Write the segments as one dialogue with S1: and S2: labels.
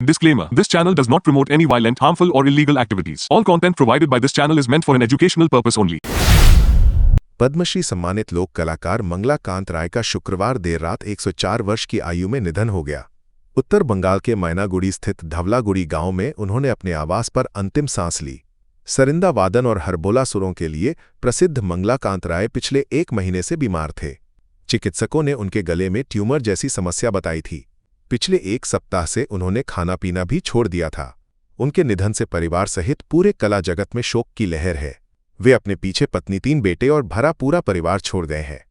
S1: Disclaimer. This channel does not promote any violent, harmful or illegal activities. All content provided by this channel is meant for an educational purpose only.
S2: Padmashri सम्मानित लोक कलाकार मंगला कांत राय का शुक्रवार देर रात 104 वर्ष की आयु में निधन हो गया। उत्तर बंगाल के मैनागुड़ी स्थित धवलागुड़ी गांव में उन्होंने अपने आवास पर अंतिम सांस ली। सरिंदा वादन और हरबोला सुरों के लिए प्रसिद्ध मंगला कांत राय पिछले 1 महीने से बीमार थे। चिकित्सकों ने उनके गले में ट्यूमर जैसी समस्या बताई थी। पिछले 1 सप्ताह से उन्होंने खाना पीना भी छोड़ दिया था। उनके निधन से परिवार सहित पूरे कला जगत में शोक की लहर है। वे अपने पीछे पत्नी, 3 बेटे और भरा पूरा परिवार छोड़ गए हैं।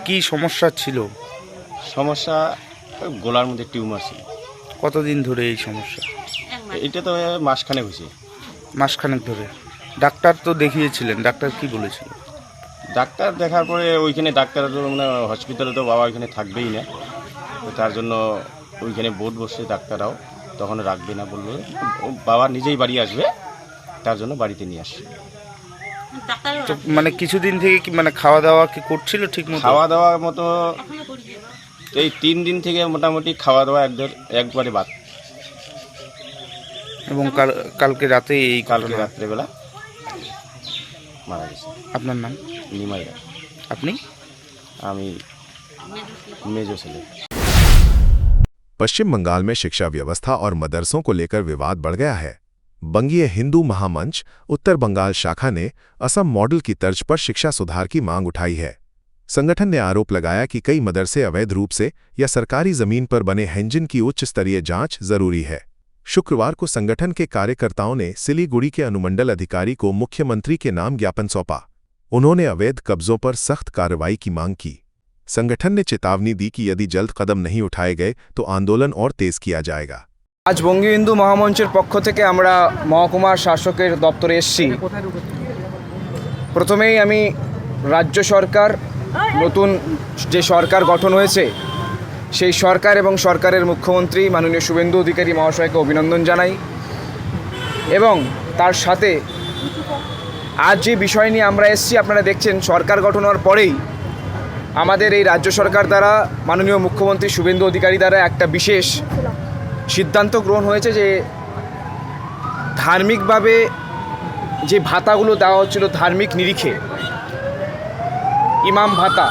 S3: কি সমস্যা ছিল?
S4: সমস্যা গলার মধ্যে টিউমার ছিল।
S3: কতদিন ধরে এই সমস্যা?
S4: এটা তো মাসখানেক হয়েছে।
S3: মাসখানেক ধরে। ডাক্তার তো দেখিয়েছিলেন, ডাক্তার কি বলেছিল?
S4: ডাক্তার দেখার পরে ওইখানে ডাক্তার মানে হসপিটালে তো বাবা ওইখানে থাকবেই না, তো তার জন্য ওইখানে বোর্ড বসে ডাক্তাররাও তখন রাখবে না বললো, বাবা নিজেই বাড়ি আসবে, তার জন্য বাড়িতে নিয়ে আসছে।
S3: তো মানে কিছুদিন থেকে কি মানে খাওয়া দাওয়া কি করছিল ঠিক মতো?
S4: খাওয়া দাওয়ার মতো এই 3 দিন থেকে মোটামুটি খাওয়া দাওয়া একবারে বাদ।
S3: এবং কালকে রাতে
S4: কালকে রাত্রেবেলা মারা গেছে।
S3: আপনার নাম?
S4: নিমাই রায়।
S3: আপনি?
S4: আমি मेजो ছেলে।
S2: पश्चिम बंगाल में शिक्षा व्यवस्था और मदरसों को लेकर विवाद बढ़ गया है। बंगीय हिंदू महामंच उत्तर बंगाल शाखा ने असम मॉडल की तर्ज पर शिक्षा सुधार की मांग उठाई है। संगठन ने आरोप लगाया कि कई मदरसे अवैध रूप से या सरकारी जमीन पर बने हैं, जिनकी उच्च स्तरीय जांच जरूरी है। शुक्रवार को संगठन के कार्यकर्ताओं ने सिलीगुड़ी के अनुमंडल अधिकारी को मुख्यमंत्री के नाम ज्ञापन सौंपा। उन्होंने अवैध कब्जों पर सख्त कार्रवाई की मांग की। संगठन ने चेतावनी दी कि यदि जल्द कदम नहीं उठाए गए तो आंदोलन और तेज किया जाएगा।
S5: আজ বঙ্গীয় হিন্দু মহামঞ্চের পক্ষ থেকে আমরা মহকুমার শাসকের দপ্তরে এসেছি। প্রথমেই আমি রাজ্য সরকার, নতুন যে সরকার গঠন হয়েছে সেই সরকার এবং সরকারের মুখ্যমন্ত্রী মাননীয় শুভেন্দু অধিকারী মহাশয়কে অভিনন্দন জানাই। এবং তার সাথে আজ যে বিষয় নিয়ে আমরা এসেছি, আপনারা দেখছেন সরকার গঠন হওয়ার পরেই আমাদের এই রাজ্য সরকার দ্বারা মাননীয় মুখ্যমন্ত্রী শুভেন্দু অধিকারী দ্বারা একটা বিশেষ সিদ্ধান্ত গ্রহণ হয়েছে যে ধার্মিকভাবে যে ভাতাগুলো দেওয়া হচ্ছিল ধার্মিক নিরিখে, ইমাম ভাতা,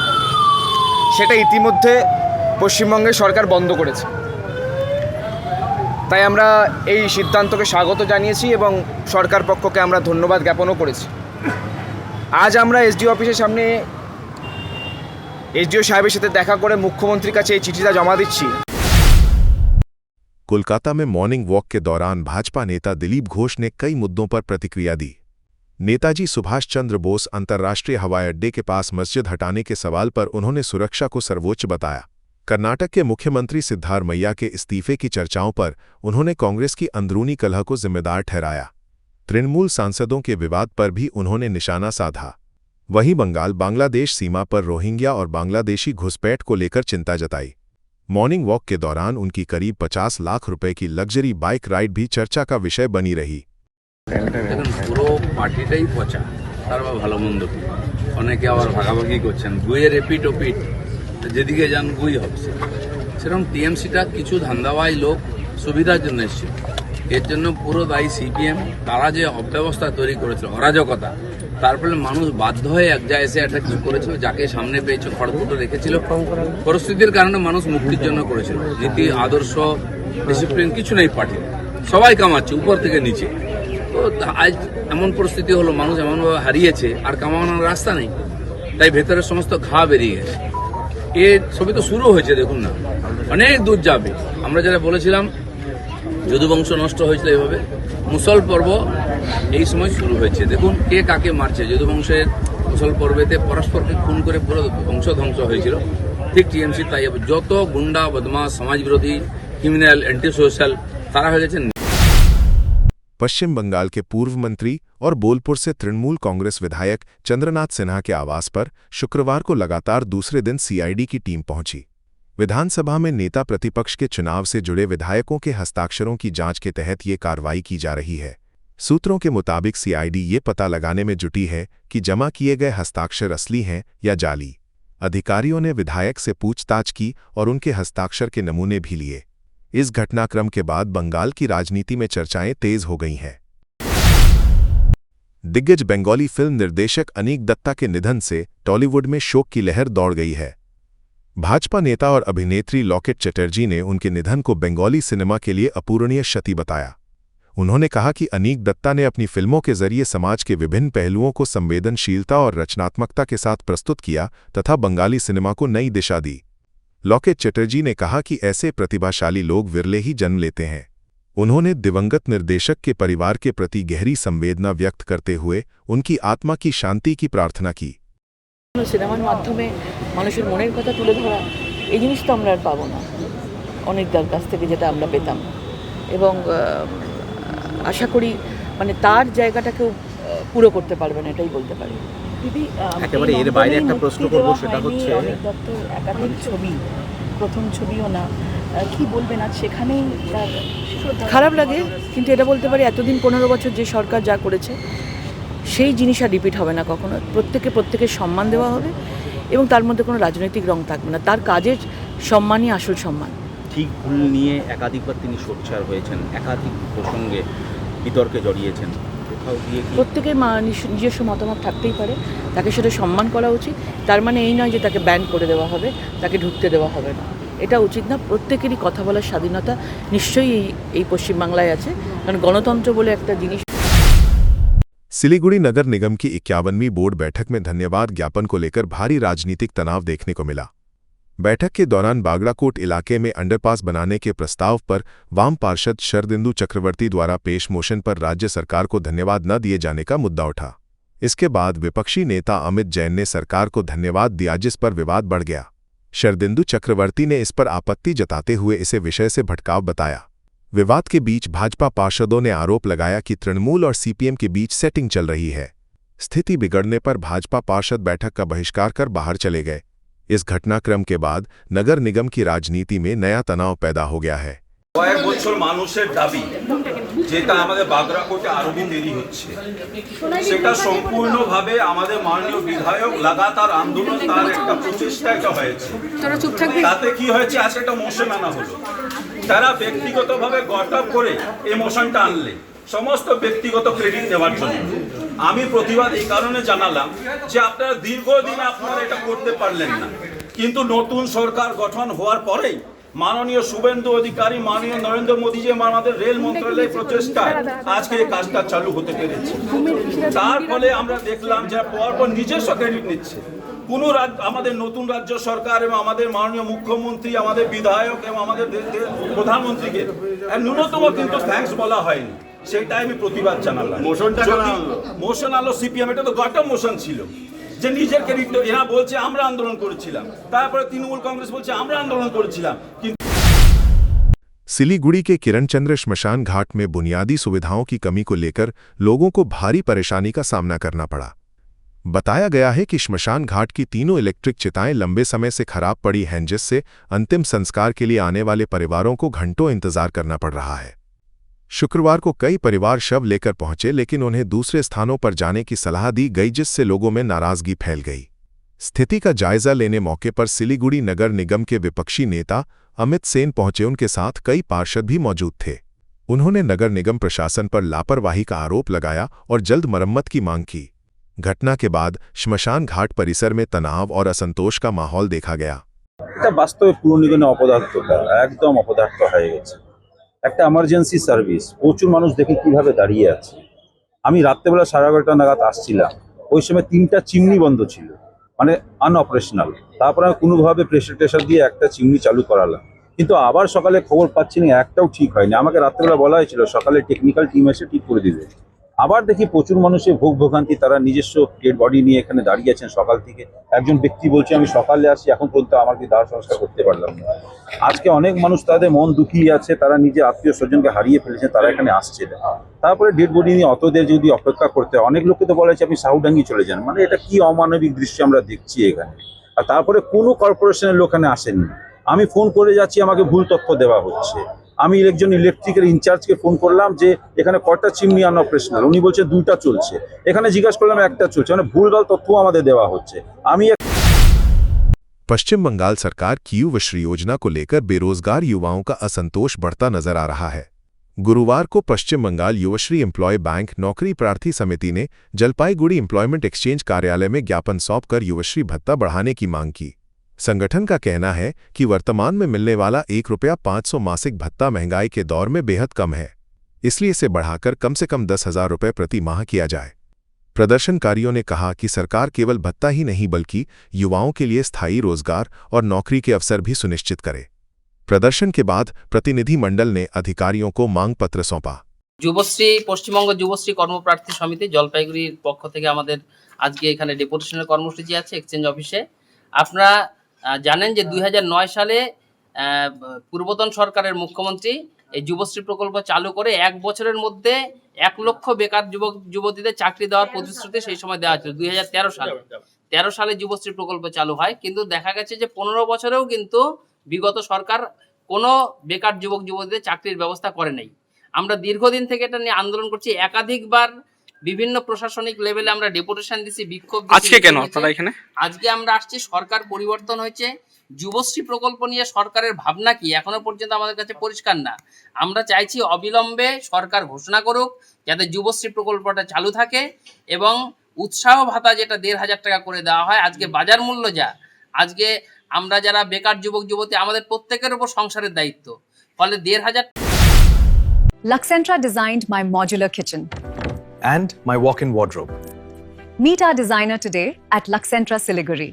S5: সেটা ইতিমধ্যে পশ্চিমবঙ্গের সরকার বন্ধ করেছে। তাই আমরা এই সিদ্ধান্তকে স্বাগত জানিয়েছি এবং সরকার পক্ষকে আমরা ধন্যবাদ জ্ঞাপনও করেছি। আজ আমরা এসডিও অফিসের সামনে एसडीओ साहेब साथे देखा करे मुख्यमंत्री का चिठीटा जमा दिच्छी।
S2: कोलकाता में मॉर्निंग वॉक के दौरान भाजपा नेता दिलीप घोष ने कई मुद्दों पर प्रतिक्रिया दी। नेताजी सुभाष चंद्र बोस अंतर्राष्ट्रीय हवाई अड्डे के पास मस्जिद हटाने के सवाल पर उन्होंने सुरक्षा को सर्वोच्च बताया। कर्नाटक के मुख्यमंत्री सिद्धारमैया के इस्तीफे की चर्चाओं पर उन्होंने कांग्रेस की अंदरूनी कलह को जिम्मेदार ठहराया। तृणमूल सांसदों के विवाद पर भी उन्होंने निशाना साधा। वहीं बंगाल बांग्लादेश सीमा पर रोहिंग्या और बांग्लादेशी घुसपैठ को लेकर चिंता जताई। मॉर्निंग वॉक के दौरान उनकी करीब 50 लाख रुपए की लग्जरी बाइक राइड भी चर्चा का विषय बनी रही।
S6: পুরো পার্টিটাই পচা, তার ভালো মন্দ কি অনেকে আবার ভাগাভাগি করছেন, গুইয়ের এপিট ওপিট, যেদিকে যান গুই হচ্ছে। সেরকম টিএমসিটা কিছু ধান্দাবাজ লোক সুবিধার জন্য এসেছিল, এর জন্য পুরো দায়ী সিপিএম। তারা যে অব্যবস্থা তৈরি করেছিল, অরাজকতা, তার ফলে মানুষ বাধ্য হয়ে এক জায়গায় এসে একটা কিছু করেছিল, যাকে সামনে পেয়েছে খড়গপুটে রেখেছিল। পরিস্থিতির কারণে মানুষ মুক্তির জন্য করেছিল। নীতি, আদর্শ, ডিসিপ্লিন কিছু নেই পার্টি, সবাই কামাচ্ছে উপর থেকে নিচে। তো আজ এমন পরিস্থিতি হলো, মানুষ এমনভাবে হারিয়েছে আর কামানোর রাস্তা নেই, তাই ভেতরের সমস্ত ঘা বেরিয়ে গেছে। এর ছবি তো শুরু হয়েছে, দেখুন না, অনেক দূর যাবে। আমরা যারা বলেছিলাম যদুবংশ নষ্ট হয়েছিল এভাবে, মুসল পর্ব এই সময় শুরু হয়েছে। দেখুন কে কাকে মারছে। যদুবংশের মুসল পর্বেতে পরস্পরকে খুন করে পুরো বংশ ধ্বংস হয়েছিল, ঠিক টিএমসি তাই যত গুন্ডা, বদমাশ, সমাজ বিরোধী, ক্রিমিনাল, एंटी सोशल তারা হয়ে গেছেন।
S2: पश्चिम बंगाल के पूर्व मंत्री और बोलपुर से तृणमूल कांग्रेस विधायक चंद्रनाथ सिन्हा के आवास पर शुक्रवार को लगातार दूसरे दिन सीआईडी की टीम पहुंची। विधानसभा में नेता प्रतिपक्ष के चुनाव से जुड़े विधायकों के हस्ताक्षरों की जांच के तहत ये कार्रवाई की जा रही है। सूत्रों के मुताबिक सीआईडी ये पता लगाने में जुटी है कि जमा किए गए हस्ताक्षर असली हैं या जाली। अधिकारियों ने विधायक से पूछताछ की और उनके हस्ताक्षर के नमूने भी लिए। इस घटनाक्रम के बाद बंगाल की राजनीति में चर्चाएं तेज हो गई हैं। दिग्गज बंगाली फिल्म निर्देशक अनीक दत्ता के निधन से टॉलीवुड में शोक की लहर दौड़ गई है। भाजपा नेता और अभिनेत्री लॉकेट चटर्जी ने उनके निधन को बंगाली सिनेमा के लिए अपूरणीय क्षति बताया। उन्होंने कहा कि अनीक दत्ता ने अपनी फिल्मों के जरिए समाज के विभिन्न पहलुओं को संवेदनशीलता और रचनात्मकता के साथ प्रस्तुत किया तथा बंगाली सिनेमा को नई दिशा दी। लॉकेट चटर्जी ने कहा कि ऐसे प्रतिभाशाली लोग विरले ही जन्म लेते हैं। उन्होंने दिवंगत निर्देशक के परिवार के प्रति गहरी संवेदना व्यक्त करते हुए उनकी आत्मा की शांति की प्रार्थना की।
S7: সিনেমার মাধ্যমে মানুষের মনের কথা তুলে ধরা এই জিনিস তো আমরা আর পাবো না অনেকদার কাছ থেকে, যেটা আমরা পেতাম। এবং আশা করি মানে তার জায়গাটাকেও পুরো করতে পারবেন, এটাই বলতে পারি। দিদি একেবারে এর বাইরে একটা প্রশ্ন করব, সেটা হচ্ছে অনেক দত্তর একাধিক ছবি, প্রথম ছবিও না, কি বলবেন আজ সেখানেই তার খারাপ লাগে। কিন্তু এটা বলতে পারি এতদিন 15 বছর যে সরকার যা করেছে সেই জিনিস আর রিপিট হবে না কখনো। প্রত্যেকের সম্মান দেওয়া হবে এবং তার মধ্যে কোনো রাজনৈতিক রং থাকবে না। তার কাজের সম্মানই আসল সম্মান।
S8: ঠিক ভুল নিয়ে একাধিকবার তিনি সোচ্চার হয়েছেন, একাধিক প্রসঙ্গে বিতর্কে জড়িয়েছেন। কোথাও গিয়ে
S7: প্রত্যেকের নিজস্ব মতামত থাকতেই পারে, তাকে সেটা সম্মান করা উচিত। তার মানে এই নয় যে তাকে ব্যান করে দেওয়া হবে, তাকে ঢুকতে দেওয়া হবে না, এটা উচিত না। প্রত্যেকেরই কথা বলার স্বাধীনতা নিশ্চয়ই এই পশ্চিমবাংলায় আছে, কারণ গণতন্ত্র বলে একটা জিনিস।
S2: सिलीगुड़ी नगर निगम की 51वीं बोर्ड बैठक में धन्यवाद ज्ञापन को लेकर भारी राजनीतिक तनाव देखने को मिला। बैठक के दौरान बागड़ाकोट इलाके में अंडरपास बनाने के प्रस्ताव पर वाम पार्षद शरदिंदु चक्रवर्ती द्वारा पेश मोशन पर राज्य सरकार को धन्यवाद न दिए जाने का मुद्दा उठा। इसके बाद विपक्षी नेता अमित जैन ने सरकार को धन्यवाद दिया, जिस पर विवाद बढ़ गया। शरदिंदु चक्रवर्ती ने इस पर आपत्ति जताते हुए इसे विषय से भटकाव बताया। विवाद के बीच भाजपा पार्षदों ने आरोप लगाया कि तृणमूल और सीपीएम के बीच सेटिंग चल रही है। स्थिति बिगड़ने पर भाजपा पार्षद बैठक का बहिष्कार कर बाहर चले गए। इस घटनाक्रम के बाद नगर निगम की राजनीति में नया तनाव पैदा हो गया है।
S9: কয়েক বছর মানুষের দাবি যেটা আমাদের বাগড়াকোটে আরো দেরি হচ্ছে, সেটা সম্পূর্ণভাবে আমাদের মাননীয় বিধায়ক লাগাতার আন্দোলন, তার একটা প্রচেষ্টা এটা হয়েছে। তাতে কি হয়েছে, আজকে একটা মোশন আনা হলো। তারা ব্যক্তিগতভাবে গট আপ করে এই মোশনটা আনলে সমস্ত ব্যক্তিগত ক্রেডিট নেওয়ার জন্য। আমি প্রতিবাদ এই কারণে জানালাম যে আপনারা দীর্ঘদিন আপনারা এটা করতে পারলেন না, কিন্তু নতুন সরকার গঠন হওয়ার পরেই মাননীয় শুভেন্দু অধিকারী, মাননীয় নরেন্দ্র মোদীজি আমাদের রেল মন্ত্রণালয়ের প্রচেষ্টায় আজকে এই কাজটা চালু হতে পেরেছে। তার ফলে আমরা দেখলাম যে পরপর নিজস্ব ক্রেডিট নিচ্ছে কোনো আমাদের নতুন রাজ্য সরকার এবং আমাদের মাননীয় মুখ্যমন্ত্রী, আমাদের বিধায়ক এবং আমাদের প্রধানমন্ত্রীকে ন্যূনতম কিন্তু থ্যাঙ্কস বলা হয়নি। সেটাই আমি প্রতিবাদ জানালাম। মোশন আলো সিপিএম, এটা তো গট আপ মোশন ছিল যে নিজের ক্রেডিট এরা বলছে আমরা আন্দোলন করেছিলাম, তারপরে তৃণমূল কংগ্রেস বলছে আমরা আন্দোলন করেছিলাম।
S2: सिलीगुड़ी के किरण चंद्र श्मशान घाट में बुनियादी सुविधाओं की कमी को लेकर लोगों को भारी परेशानी का सामना करना पड़ा। बताया गया है कि श्मशान घाट की तीनों इलेक्ट्रिक चिताएं लंबे समय से खराब पड़ी हैं, जिससे अंतिम संस्कार के लिए आने वाले परिवारों को घंटों इंतजार करना पड़ रहा है। शुक्रवार को कई परिवार शव लेकर पहुंचे, लेकिन उन्हें दूसरे स्थानों पर जाने की सलाह दी गई, जिससे लोगों में नाराजगी फैल गई। स्थिति का जायजा लेने मौके पर सिलीगुड़ी नगर निगम के विपक्षी नेता अमित सेन पहुंचे। उनके साथ कई पार्षद भी मौजूद थे। उन्होंने नगर निगम प्रशासन पर लापरवाही का आरोप लगाया और जल्द मरम्मत की मांग की। घटना के बाद श्मशान घाट परिसर में तनाव और असंतोष का माहौल देखा गया।
S10: বাস্তবে পুর নিগমের অপদার্থতা একদম অপদার্থ হয়ে গেছে। একটা এমার্জেন্সি সার্ভিস, প্রচুর মানুষ দেখে কিভাবে দাঁড়িয়ে আছে। আমি রাত্রেবেলা 11:30 নাগাদ আসছিলাম, ওই সময় 3টা চিমনি বন্ধ ছিল, মানে আনঅপারেশনাল। তারপরে আমি কোনোভাবে প্রেশার দিয়ে একটা চিমনি চালু করালাম, কিন্তু আবার সকালে খবর পাচ্ছি না একটাও ঠিক হয়নি। আমাকে রাত্রেবেলা বলা হয়েছিল সকালে টেকনিক্যাল টিম এসে ঠিক করে দিবে। আবার দেখি প্রচুর মানুষের ভোগান্তি, তারা নিজস্ব ডেড বডি নিয়ে এখানে দাঁড়িয়ে আছেন সকাল থেকে। একজন ব্যক্তি বলছে আমি সকালে আসি, এখন পর্যন্ত আমাকে দাহ সংস্কার করতে পারলাম না। আজকে অনেক মানুষ তাদের মন দুঃখী আছে, তারা নিজের আত্মীয় স্বজনকে হারিয়ে ফেলেছে, তারা এখানে আসছে না। তারপরে ডেড বডি নিয়ে অতদের যদি অপেক্ষা করতে হয়, অনেক লোককে তো বলা হয়েছে আপনি সাউডাঙ্গি চলে যান। মানে এটা কি অমানবিক দৃশ্য আমরা দেখছি এখানে। আর তারপরে কোনো কর্পোরেশনের লোক এখানে আসেননি। আমি ফোন করে যাচ্ছি, আমাকে ভুল তথ্য দেওয়া হচ্ছে। আমি একজন ইলেকট্রিকের ইনচার্জকে ফোন করলাম যে এখানে কয়টা চিমনি আনঅপারেশনাল, উনি বলছে 2টা চলছে। এখানে জিজ্ঞাসা করলাম 1টা চলছে, মানে ভুলভাল তথ্য আমাদের দেওয়া হচ্ছে। আমি
S2: पश्चिम बंगाल सरकार की युवश्री योजना को लेकर बेरोजगार युवाओं का असंतोष बढ़ता नजर आ रहा है। गुरुवार को पश्चिम बंगाल युवश्री एम्प्लॉय बैंक नौकरी प्रार्थी समिति ने जलपाईगुड़ी एम्प्लॉयमेंट एक्सचेंज कार्यालय में ज्ञापन सौंपकर युवश्री भत्ता बढ़ाने की मांग की। संगठन का कहना है कि वर्तमान में मिलने वाला ₹1.500 मासिक भत्ता महंगाई के दौर में बेहद कम है, इसलिए इसे बढ़ाकर कम से कम 10,000 रुपये प्रति माह किया जाए। प्रदर्शनकारियों ने कहा कि सरकार केवल भत्ता ही नहीं बल्कि युवाओं के लिए स्थायी रोजगार और नौकरी के अवसर भी सुनिश्चित करे। प्रदर्शन के बाद प्रतिनिधि मंडल ने अधिकारियों को मांग पत्र सौंपा।
S11: যুবশ্রী পশ্চিমবঙ্গ যুবশ্রী কর্মপ্রার্থী সমিতি জলপাইগুড়ির পক্ষ থেকে আমাদের আজকে এখানে ডেপুটেশনের কর্মসূচি আছে এক্সচেঞ্জ অফিসে। আপনারা জানেন যে 2009 সালে পূর্বতন সরকারের মুখ্যমন্ত্রী এই যুবশ্রী প্রকল্প চালু করে 1 বছরের মধ্যে 1 লক্ষ বেকার যুবক যুবতীদের চাকরি দেওয়ার প্রতিশ্রুতি সেই সময় দেওয়া হয়েছিল। 2013 সালে যুবশ্রী প্রকল্প চালু হয়, কিন্তু দেখা গেছে যে 15 বছরেও কিন্তু বিগত সরকার কোনো বেকার যুবক যুবতীদের চাকরির ব্যবস্থা করে নাই। আমরা দীর্ঘদিন থেকে এটা নিয়ে আন্দোলন করছি, একাধিকবার বিভিন্ন প্রশাসনিক লেভেলে আমরা ডেপুটেশন দিছি, বিক্ষোভ দিছি।
S3: আজকে কেন আপনারা এখানে?
S11: আজকে আমরা আসছি, সরকার পরিবর্তন হয়েছে, যুবশ্রী প্রকল্প নিয়ে সরকারের ভাবনা কি এখনো পর্যন্ত আমাদের কাছে পরিষ্কার না। আমরা চাইছি অবিলম্বে সরকার ঘোষণা করুক যাতে যুবশ্রী প্রকল্পটা চালু থাকে এবং উৎসাহ ভাতা যেটা 1,500 টাকা করে দেওয়া হয়। আজকে বাজার মূল্য যা, আজকে আমরা যারা বেকার যুবক যুবতী আমাদের প্রত্যেকের উপর সংসারের দায়িত্ব, ফলে 1,500।
S12: Luxentra designed my modular kitchen
S13: and my walk-in wardrobe.
S12: Meet our designer today at Luxentra Siliguri.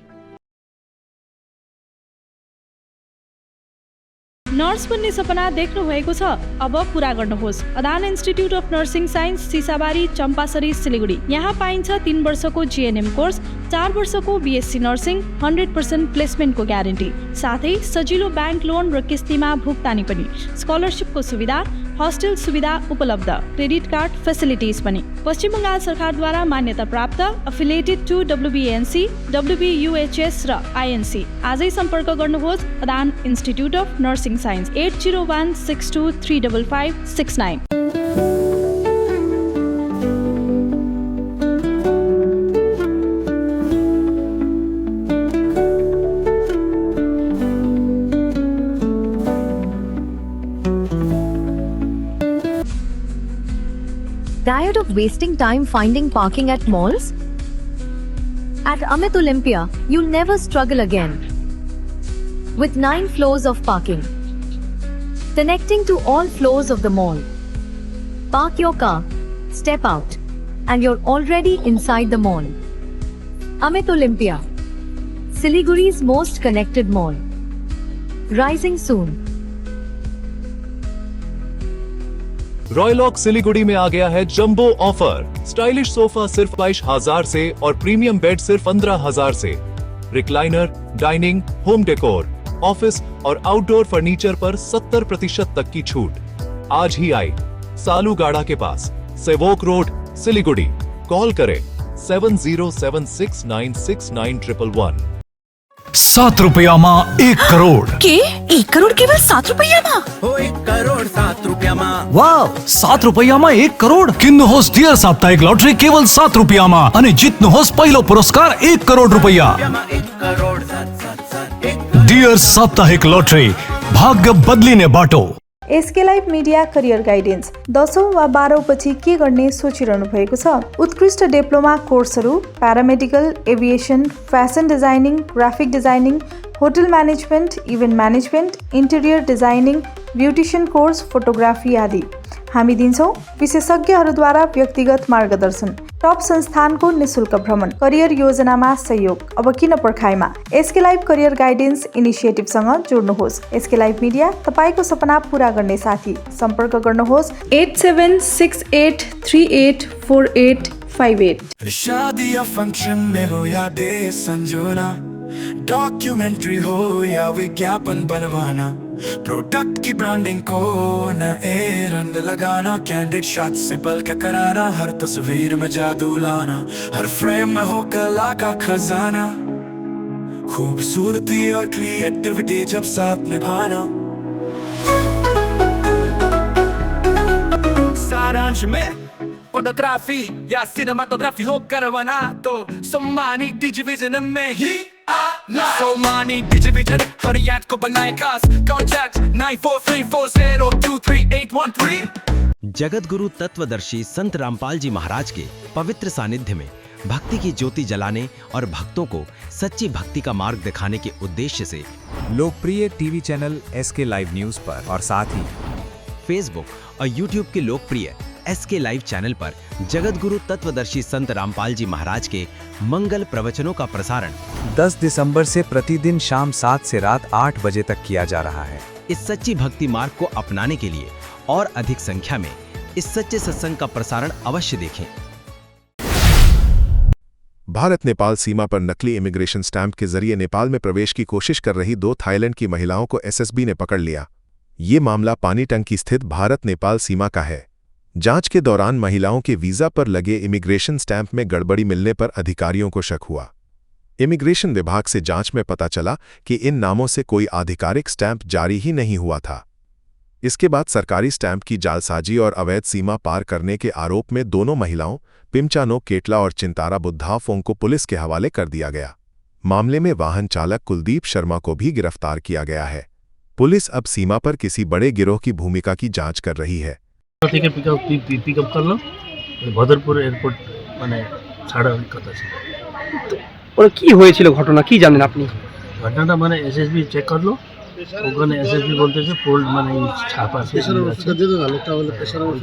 S14: Nurse बन्ने सपना देख्नु भएको छ? अब पूरा गर्नुहोस्। Adan institute of nursing science, Sisabari, Champasari, Siliguri. यहाँ पाइन्छ 3 वर्षको जीएनएम कोर्स, 4 वर्षको बीएससी नर्सिङ, 100% प्लेसमेन्टको ग्यारेन्टी, साथै सजिलो ब्याङ्क लोन र किस्तीमा भुक्तानी पनि, स्कलरसिपको सुविधा, हस्टेल सुविधा उपलब्ध, क्रेडिट कार्ड फेसिलिटिज पनि। पश्चिम बङ्गाल सरकारद्वारा मान्यता प्राप्त, एफिलिएटेड टु WBNC, WBUHS र INC। आजै सम्पर्क गर्नुहोस् Adan institute of nursing science, 8016235569।
S12: Tired of wasting time finding parking at malls? At Amit Olympia, you'll never struggle again. With 9 floors of parking, connecting to all floors of the mall. Park your car, step out, and you're already inside the mall. Amit Olympia, Siliguri's most connected mall. Rising soon.
S1: रॉयलॉक सिलीगुड़ी में आ गया है jumbo offer. Stylish sofa सिर्फ 22,000 से और premium bed सिर्फ 15,000 से। Recliner, dining, home decor, office और आउटडोर फर्नीचर पर 70% तक की छूट। आज ही आए सालूगाड़ा के पास, सेवोक रोड, सिलीगुड़ी। कॉल करें 7076969111।
S13: 7 રૂપિયામાં 1 કરોડ
S7: કે 1 કરોડ કેવલ 7 રૂપિયામાં?
S13: 1 કરોડ 7 રૂપિયામાં વાવ 7 રૂપિયામાં 1 કરોડ કિન્નુ હોસ ડિયર સાપ્તાહિક લોટરી કેવલ 7 રૂપિયામાં અને જીતનો હોસ પહેલો પુરસ્કાર 1 કરોડ રૂપિયા। ડિયર સાપ્તાહિક લોટરી ભાગ્ય બદલીને બાટો।
S14: SK live media career guidance. 10औं वा 12औं पछि के गर्ने सोचिरहनु भएको छ? उत्कृष्ट डिप्लोमा कोर्सहरू, paramedical, aviation, fashion designing, graphic designing, hotel management, event management, interior designing, beautician course, photography आदि। हामी दिन्छौँ विशेषज्ञहरूद्वारा व्यक्तिगत मार्गदर्शन, टप संस्थानको निशुल्क भ्रमण, करियर योजनामा सहयोग। अब किन पर्खाइमा? एसके लाइभ करियर गाइडेन्स इनिसिएटिभसँग जोड्नुहोस्। एसके लाइभ मिडिया, तपाईँको सपना पूरा गर्ने साथी। सम्पर्क गर्नुहोस् 8768384858।
S13: शादी या फंक्शन में हो या डे संजोना, डॉक्यूमेंट्री हो या विज्ञापन बनवाना, प्रोडक्ट की ब्रांडिंग को नए रंग लगाना, कैंडिड शॉट से पल के कराना, हर तस्वीर में जादू लाना, हर फ्रेम में हो कला का खजाना, खूबसूरती और क्रिएटिविटी जब साथ निभाना। सारांश में fotografia cinematografia ho करवाना तो सम्मानी डिजिविजन में ही आना सम्मानी डिजिविजन फरियाद को बनाए खास कॉन्टैक्ट 9434023813
S15: जगत गुरु तत्वदर्शी संत रामपाल जी महाराज के पवित्र सानिध्य में भक्ति की ज्योति जलाने और भक्तों को सच्ची भक्ति का मार्ग दिखाने के उद्देश्य से
S16: लोकप्रिय TV channel SK live news पर और साथ ही
S15: फेसबुक और यूट्यूब के लोकप्रिय SK लाइव चैनल पर जगत गुरु तत्वदर्शी संत रामपाल जी महाराज के मंगल प्रवचनों का प्रसारण
S16: 10 दिसंबर से प्रतिदिन शाम 7 से रात 8 बजे तक किया जा रहा है।
S15: इस सच्ची भक्ति मार्ग को अपनाने के लिए और अधिक संख्या में इस सच्चे सत्संग का प्रसारण अवश्य देखें।
S2: भारत नेपाल सीमा पर नकली इमिग्रेशन स्टैंप के जरिए नेपाल में प्रवेश की कोशिश कर रही 2 थाईलैंड की महिलाओं को SSB ने पकड़ लिया। ये मामला पानीटंकी स्थित भारत नेपाल सीमा का है। जांच के दौरान महिलाओं के वीजा पर लगे इमिग्रेशन स्टैंप में गड़बड़ी मिलने पर अधिकारियों को शक हुआ। इमिग्रेशन विभाग से जांच में पता चला कि इन नामों से कोई आधिकारिक स्टैंप जारी ही नहीं हुआ था। इसके बाद सरकारी स्टैंप की जालसाजी और अवैध सीमा पार करने के आरोप में दोनों महिलाओं पिमचानो केटला और चिंतारा बुद्धाफोंग को पुलिस के हवाले कर दिया गया। मामले में वाहन चालक कुलदीप शर्मा को भी गिरफ्तार किया गया है। पुलिस अब सीमा पर किसी बड़े गिरोह की भूमिका की जांच कर रही है।
S17: पिकअप कर लो भदरपुर एयरपोर्ट মানে ছাড়ার কথা ছিল।
S18: ওরা কি হয়েছিল ঘটনা কি জানেন আপনি?
S17: ঘটনাটা মানে SSB চেক করলো, ওখানে SSB বলতেছে ফোল্ড মানে ছাপ আছে।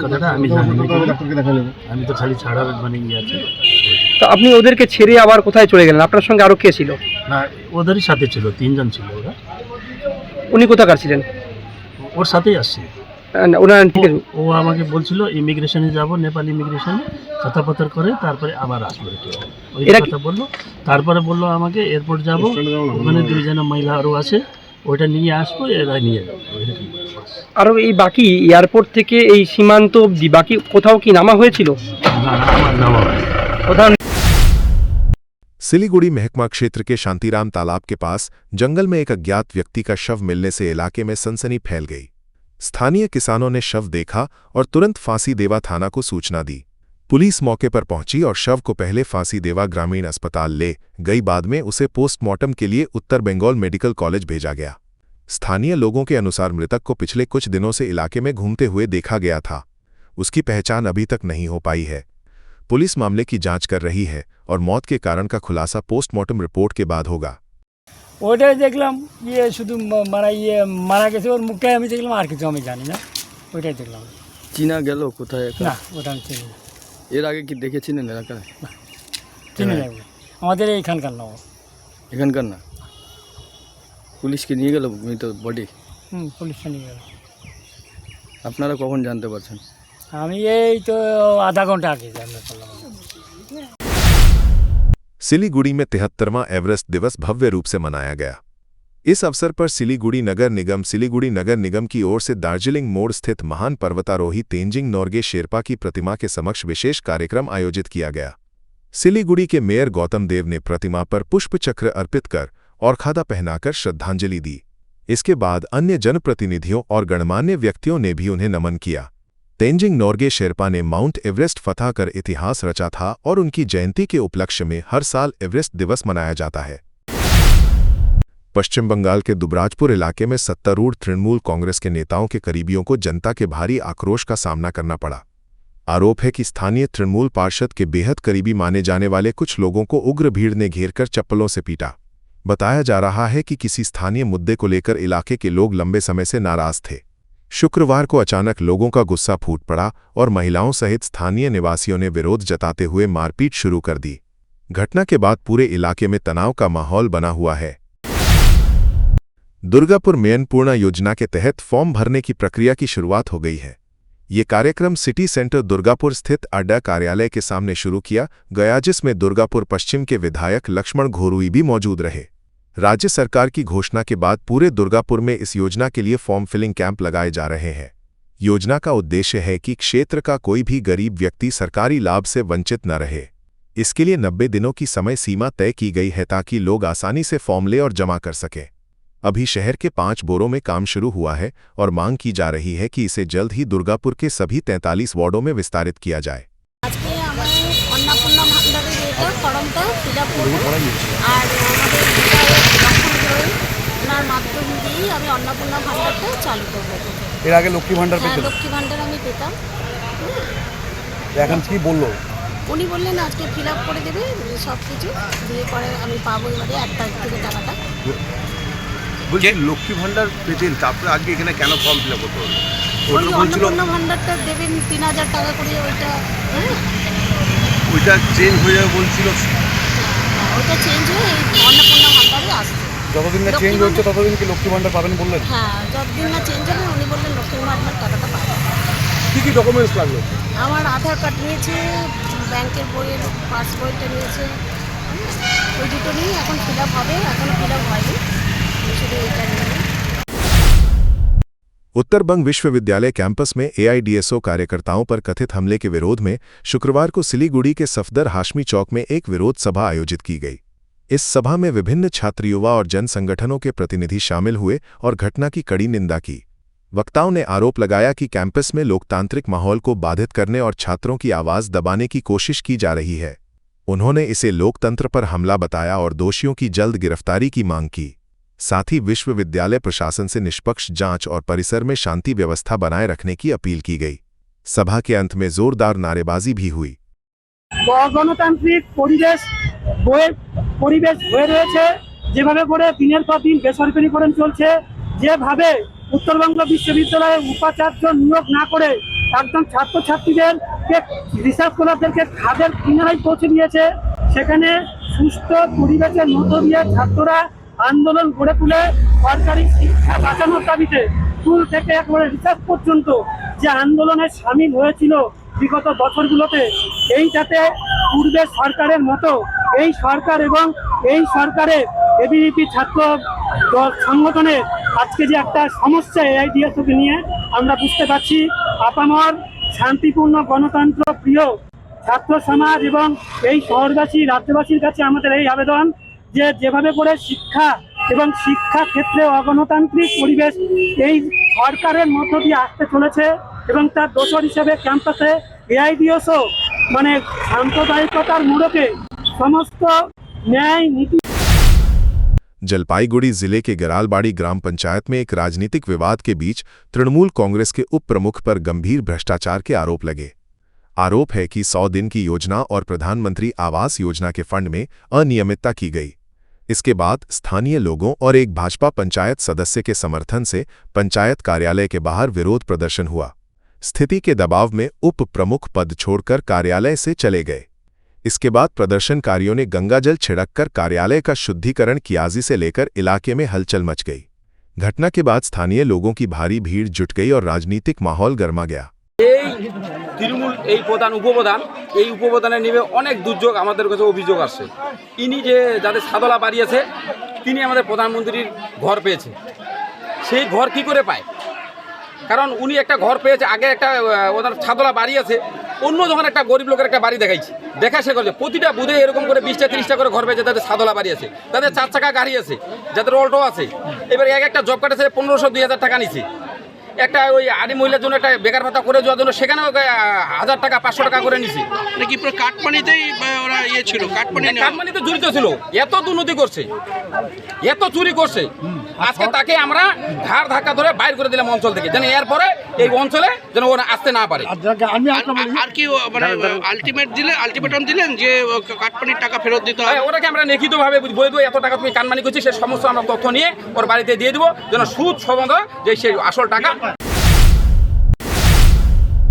S17: কথাটা আমি জানি না, আমি তো খালি ছাড়ার মানে ইয়ে আছে।
S18: তো আপনি ওদেরকে ছেড়ে আবার কোথায় চলে গেলেন? আপনার সঙ্গে আরো কে ছিল?
S17: না ওদেরই সাথে ছিল, 3 জন ছিল ওরা।
S18: উনি কোথাকার ছিলেন?
S17: ওর সাথেই আসছে।
S18: ওরা ঠিক আছে,
S17: ও আমাকে বলছিল ইমিগ্রেশনে যাব, নেপাল ইমিগ্রেশনে খাতাপত্র করে তারপরে আবার আসবো। ওই কথা বললো। তারপরে বললো আমাকে এয়ারপোর্ট যাব, ওখানে 2 জন মহিলা আরও আছে, ওইটা নিয়ে আসবো, এরা নিয়ে যাবো।
S18: আর এই বাকি এয়ারপোর্ট থেকে এই সীমান্ত অবধি বাকি কোথাও কি নামা হয়েছিল?
S17: না আমার নামা হয়নি।
S18: কোথাও
S2: सिलीगुड़ी महकमा क्षेत्र के शांतिराम तालाब के पास जंगल में एक अज्ञात व्यक्ति का शव मिलने से इलाके में सनसनी फैल गई। स्थानीय किसानों ने शव देखा और तुरंत फांसी देवा थाना को सूचना दी। पुलिस मौके पर पहुंची और शव को पहले फांसी देवा ग्रामीण अस्पताल ले गई, बाद में उसे पोस्टमार्टम के लिए उत्तर बंगाल मेडिकल कॉलेज भेजा गया। स्थानीय लोगों के अनुसार मृतक को पिछले कुछ दिनों से इलाके में घूमते हुए देखा गया था। उसकी पहचान अभी तक नहीं हो पाई है। पुलिस मामले की जांच कर रही है और मौत के कारण का खुलासा पोस्टमार्टम रिपोर्ट के बाद होगा।
S19: ওটাই দেখলাম ইয়ে শুধু মারা গেছে, ওর মুখটাই আমি দেখলাম, আর কিছু আমি জানি না। ওইটাই দেখলাম।
S3: চিনা গেল কোথায়?
S19: না ওটা আমি চিনি না।
S3: এর আগে কি দেখেছিলেন এলাকায়?
S19: চিনি না, আমাদের এইখানকার না।
S3: এখানকার না? পুলিশকে নিয়ে গেল মৃত বডি?
S19: পুলিশকে নিয়ে গেল।
S3: আপনারা কখন জানতে পারছেন?
S19: আমি এই তো আধা ঘন্টা আগে জানতে পারলাম।
S2: सिलीगुड़ी में 73वां एवरेस्ट दिवस भव्य रूप से मनाया गया। इस अवसर पर सिलीगुड़ी नगर निगम की ओर से दार्जिलिंग मोड़ स्थित महान पर्वतारोही तेंजिंग नोर्गे शेरपा की प्रतिमा के समक्ष विशेष कार्यक्रम आयोजित किया गया। सिलीगुड़ी के मेयर गौतम देव ने प्रतिमा पर पुष्प चक्र अर्पित कर और खादा पहनाकर श्रद्धांजलि दी। इसके बाद अन्य जनप्रतिनिधियों और गणमान्य व्यक्तियों ने भी उन्हें नमन किया। तेंजिंग नोर्गे शेरपा ने माउंट एवरेस्ट फतह कर इतिहास रचा था और उनकी जयंती के उपलक्ष्य में हर साल एवरेस्ट दिवस मनाया जाता है। पश्चिम बंगाल के दुबराजपुर इलाके में सत्तारूढ़ तृणमूल कांग्रेस के नेताओं के करीबियों को जनता के भारी आक्रोश का सामना करना पड़ा। आरोप है कि स्थानीय तृणमूल पार्षद के बेहद करीबी माने जाने वाले कुछ लोगों को उग्र भीड़ ने घेरकर चप्पलों से पीटा। बताया जा रहा है कि किसी स्थानीय मुद्दे को लेकर इलाके के लोग लंबे समय से नाराज थे। शुक्रवार को अचानक लोगों का गुस्सा फूट पड़ा और महिलाओं सहित स्थानीय निवासियों ने विरोध जताते हुए मारपीट शुरू कर दी। घटना के बाद पूरे इलाके में तनाव का माहौल बना हुआ है। दुर्गापुर में अन्नपूर्णा योजना के तहत फॉर्म भरने की प्रक्रिया की शुरुआत हो गई है। ये कार्यक्रम सिटी सेंटर दुर्गापुर स्थित अड्डा कार्यालय के सामने शुरू किया गया, जिसमें दुर्गापुर पश्चिम के विधायक लक्ष्मण घोरुई भी मौजूद रहे। राज्य सरकार की घोषणा के बाद पूरे दुर्गापुर में इस योजना के लिए फॉर्म फिलिंग कैंप लगाए जा रहे हैं। योजना का उद्देश्य है कि क्षेत्र का कोई भी गरीब व्यक्ति सरकारी लाभ से वंचित न रहे। इसके लिए 90 दिनों की समय सीमा तय की गई है ताकि लोग आसानी से फॉर्म ले और जमा कर सकें। अभी शहर के 5 बोरों में काम शुरू हुआ है और मांग की जा रही है कि इसे जल्द ही दुर्गापुर के सभी 43 वार्डों में विस्तारित किया जाए।
S20: আপ করবো। আর আমাদের বিধায়ক ওনার মাধ্যম দিয়েই আমি অন্নপূর্ণা ভাণ্ডারটা চালু করবো।
S21: এর আগে লক্ষ্মী ভাণ্ডার
S20: হ্যাঁ,
S21: পেতেন,
S20: লক্ষ্মী ভাণ্ডার আমি পেতাম।
S21: এখন কি বললো?
S20: উনি বললেন আজকে ফিল আপ করে দেবে সব কিছু, দিয়ে পরে আমি পাবো এবারে 1 তারিখ থেকে টাকাটা।
S21: বলছি লক্ষ্মী ভাণ্ডার পেতেন, তারপরে আজকে এখানে কেন ফর্ম ফিল আপ করতে হলো?
S20: ওই অন্নপূর্ণা ভাণ্ডারটা দেবেন 3000 টাকা করে, ওইটা হ্যাঁ
S21: ওইটা চেঞ্জ হয়ে যাবে বলছিল।
S20: ওইটা চেঞ্জ হয়ে এই অন্নপূর্ণা ভাণ্ডারে আসছে।
S21: যতদিন না চেঞ্জ হচ্ছে ততদিন কি লক্ষ্মী ভাণ্ডার পাবেন বললেন?
S20: হ্যাঁ, যতদিন না চেঞ্জ হবে উনি বললেন লক্ষ্মী ভাণ্ডার টাকাটা পাবেন।
S21: কী কী ডকুমেন্টস লাগলো?
S20: আমার আধার কার্ড নিয়েছে, ব্যাংকের বইয়ের পাসবইটা নিয়েছে, ওই দুটো নিয়ে এখন ফিল আপ হবে, এখন ফিল আপ হয়নি, শুধু এইটা নিয়ে।
S2: उत्तरबंग विश्वविद्यालय कैंपस में एआईडीएसओ कार्यकर्ताओं पर कथित हमले के विरोध में शुक्रवार को सिलीगुड़ी के सफदर हाशमी चौक में एक विरोध सभा आयोजित की गई। इस सभा में विभिन्न छात्र, युवा और जन संगठनों के प्रतिनिधि शामिल हुए और घटना की कड़ी निंदा की। वक्ताओं ने आरोप लगाया कि कैंपस में लोकतांत्रिक माहौल को बाधित करने और छात्रों की आवाज दबाने की कोशिश की जा रही है। उन्होंने इसे लोकतंत्र पर हमला बताया और दोषियों की जल्द गिरफ्तारी की मांग की। साथ ही विश्वविद्यालय प्रशासन से निष्पक्ष जांच और परिसर में शांति व्यवस्था बनाए रखने की अपील की गई। सभा के अंत में जोरदार नारेबाजी भी हुई।
S18: গণতান্ত্রিক পরিবেশ হয়ে রয়েছে, যেভাবে করে দিনের পর দিন বেসরকারিকরণ চলছে, যেভাবে উত্তরবঙ্গ বিশ্ববিদ্যালয়ে উপাচার্য নিয়োগ না করে একদম ছাত্রছাত্রীদেরকে, রিসার্চ স্কলারদেরকে খাদের কিনারায় পৌঁছে দিয়েছে, সেখানে সুস্থ পরিবেশের মধ্য দিয়ে ছাত্ররা আন্দোলন গড়ে তুলে সরকারি শিক্ষা বাঁচানোর দাবিতে স্কুল থেকে একবারে রিসার্চ পর্যন্ত যে আন্দোলনে সামিল হয়েছিল বিগত বছরগুলোতে, এইটাতে পূর্বের সরকারের মতো এই সরকার এবং এই সরকারের এবিভিপি ছাত্র সংগঠনের আজকে যে একটা সমস্যা এআইডিএসওকে নিয়ে আমরা বুঝতে পারছি। আপামর শান্তিপূর্ণ গণতন্ত্র প্রিয় ছাত্র সমাজ এবং এই শহরবাসী, রাজ্যবাসীর কাছে আমাদের এই আবেদন যে যেভাবে করে শিক্ষা এবং শিক্ষা ক্ষেত্রে অগণতান্ত্রিক পরিবেশ এই সরকারের মধ্য দিয়ে আসতে চলেছে এবং তার দোষর হিসেবে ক্যাম্পাসে এআইডিএসও মানে সাম্প্রদায়িকতার মোড়কে সমস্ত ন্যায় নীতি।
S2: जलपाईगुड़ी जिले के गरालबाड़ी ग्राम पंचायत में एक राजनीतिक विवाद के बीच तृणमूल कांग्रेस के उप प्रमुख पर गंभीर भ्रष्टाचार के आरोप लगे। आरोप है कि 100 दिन की योजना और प्रधानमंत्री आवास योजना के फंड में अनियमितता की गई। इसके बाद स्थानीय लोगों और एक भाजपा पंचायत सदस्य के समर्थन से पंचायत कार्यालय के बाहर विरोध प्रदर्शन हुआ। स्थिति के दबाव में उप प्रमुख पद छोड़कर कार्यालय से चले गए। इसके बाद प्रदर्शनकारियों ने गंगाजल छिड़ककर कार्यालय का शुद्धिकरण कियाजी से लेकर इलाके में हलचल मच गई। घटना के बाद स्थानीय लोगों की भारी भीड़ जुट गई और राजनीतिक माहौल गर्मा गया।
S3: এই তৃণমূল এই প্রধান উপপ্রধান, এই উপপ্রধানের নিয়ে অনেক দুর্যোগ আমাদের কাছে অভিযোগ আসছে। ইনি যে যাদের সাদলা বাড়িয়েছে, তিনি আমাদের প্রধানমন্ত্রীর ঘর পেয়েছে। সেই ঘর কি করে পায়? কারণ উনি একটা ঘর পেয়েছে, আগে একটা ওনার ছাদলা বাড়ি আছে, অন্য যখন একটা গরিব লোকের একটা বাড়ি দেখাইছি, দেখা সে করছে প্রতিটা বুধে এরকম করে 20টা 30টা করে ঘর পেয়েছে, তাদের সাদলা বাড়ি আছে, তাদের 4 চাকা গাড়ি আছে, যাদের অল্টো আছে। এবার একটা জব কার্ড আছে 1500-2000 টাকা নিছে। একটা ওই আদি মহিলার জন্য একটা বেকার ভাতা করে দেওয়ার জন্য সেখানেও 1000 টাকা 500 টাকা করে নিছি।
S22: নাকি পুরো কাটমানিতেই ওরা ইয়ে ছিল,
S3: কাটমানিতে জড়িত ছিল, এত দুর্নীতি করছে, এত চুরি করছে। আজকে তাকে আমরা ঘাড় ধাক্কা ধরে বাইর করে দিলাম অঞ্চল থেকে, যেন এরপরে এই অঞ্চলে যেন ওরা আসতে না পারে।
S22: আর কি মানে আলটিমেটাম দিলেন যে কাটমানির টাকা ফেরত দিতে হবে?
S3: ওটাকে আমরা লিখিতভাবে বলবো, এত টাকা তুমি কাটমানি করছি, সে সমস্ত আমরা তথ্য নিয়ে ওর বাড়িতে দিয়ে দেবো, যেন সুদ সম্বন্ধ যে সেই আসল টাকা